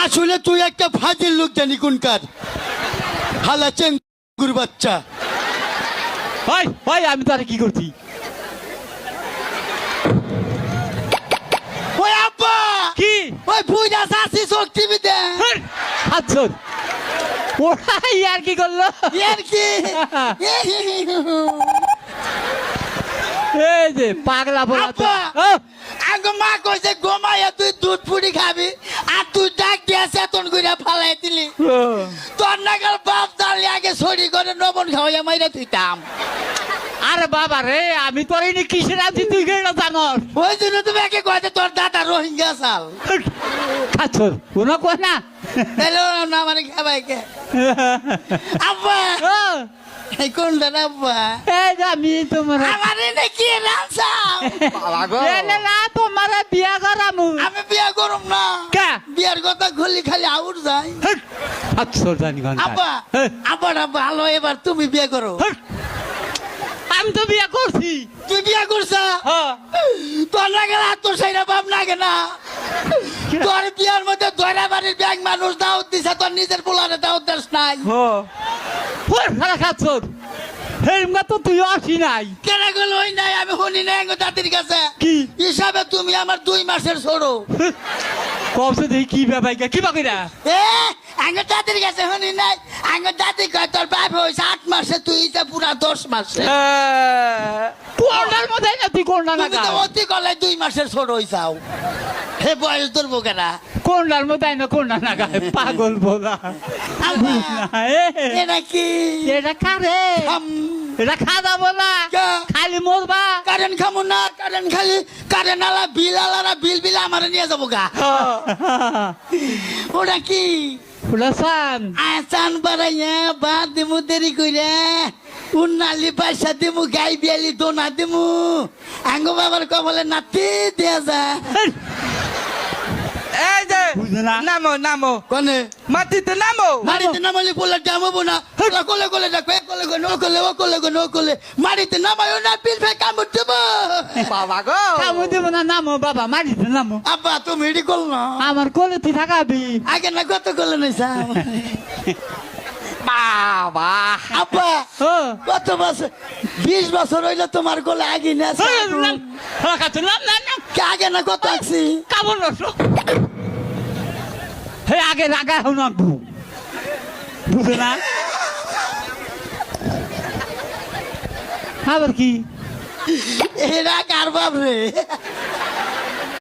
আসলে তুই একটা ফাজিল লোক জানি কোনকার হালা চেঙ্গুর বাচ্চা। ভাই ভাই আমি তারে কি করছি? ওই আব্বা কি ওই বুইড়া সাসি শক্তি বিদে আচ্ছা ওরা আর কি করলো? এর কি এই যে পাগলা বলা তো। আব্বা! ও, আগে মা কইছে ঘুমাইয়া তুই দুধ পুরি খাবি আর তুই ডাক দিয়া চেতন কইরা ফালাই দিলি। ও, তোর নাগাল বাপ দালি আগে ছড়ি করে নবন খাওয়াইয়া মাইরা থুইতাম। আরে বাবা রে আমি তোর এই কিসের আছি তুই কেন জানস? ওই জন্য তুমি একে কয়তে তোর দাদা রোহিঙ্গা চাল খাচ্ছ কোনো কয় না। তাহলে না মানে খাবাই কে আব্বা ও, এই কোন দাদা আব্বা এই যে আমি তোমার আমার নাকি রামসাম না তোমার বিয়া করামু। আমি বিয়া করুম না কে? বিয়ার কথা খুললি খালি আউট যায়। আচ্ছা জানি গান আব্বা আব্বা ভালো এবার তুমি বিয়ে করো। আমি তো বিয়া করছি। তুই বিয়া করছা হ্যাঁ তোর লাগে না তোর সেইটা বাপ লাগে না তোর বিয়ার মধ্যে দয়রা বাড়ির ব্যাগ মানুষ দাওয়াত দিছে তোর নিজের পোলারে দাওয়াত দিস নাই। খাচ্ছ হেমগা তো তুই আসি নাই। কেন গেল ওই নাই আমি শুনি নাই এঙ্গো দাদির কাছে কি হিসাবে তুমি আমার 2 মাসের ছোড়ো। কবছে দেখি কি ব্যাপার কি বাকিরা এ আঙ্গ দাদির কাছে শুনি নাই আঙ্গ দাদি কয় তোর বাপ হয়েছে 8 মাসে তুই তো পুরা 10 মাসে। কোনটার মধ্যে না তুই কোনটা না তুমি তো অতি কলে 2 মাসের ছোট হইছাও হে বয়স তোর বোকেরা কোনটার মধ্যে না কোনটা না গায়ে পাগল বলা। এটা কি এটা কারে এটা খাওয়া বলা খালি মরবা। কারেন্ট খামু না কারেন্ট খালি কারেন্ট আলা বিল আলারা বিল বিল আমার নিয়ে যাবো গা। ওটা কি ফুলাসান আসান বাড়াইয়া বাদ দিমু দেরি কইরা উন্নালি পয়সা দিমু গাই বিয়ালি দোনা দিমু আঙ্গ বাবার কবলে নাতি দিয়া যা। এই যে বুঝো না? নামো নামো কনে মাটিতে নামো। মাটিতে নামালে বলে জামাবো না কলে কলে দেখো কলে কলে ও কলে ও কলে ও কলে মাটিতে নামায়ও না পিল ফে কামড় দেবো। বাবা গো কামু দেব না নামো বাবা মারিতে নামো। আব্বা তুমি এডি কল না আমার কোলে তুই থাকাবি। আগে না কত কলে নাই সাম বাবা আব্বা ও কত বছর 20 বছর হইলো তোমার কোলে আগে না খাচ্ছ নাম না না আগে না কত আছি কামড় নষ্ট হে আগে রাগা হো না বুঝে না আবার কি এরা কার বাপ রে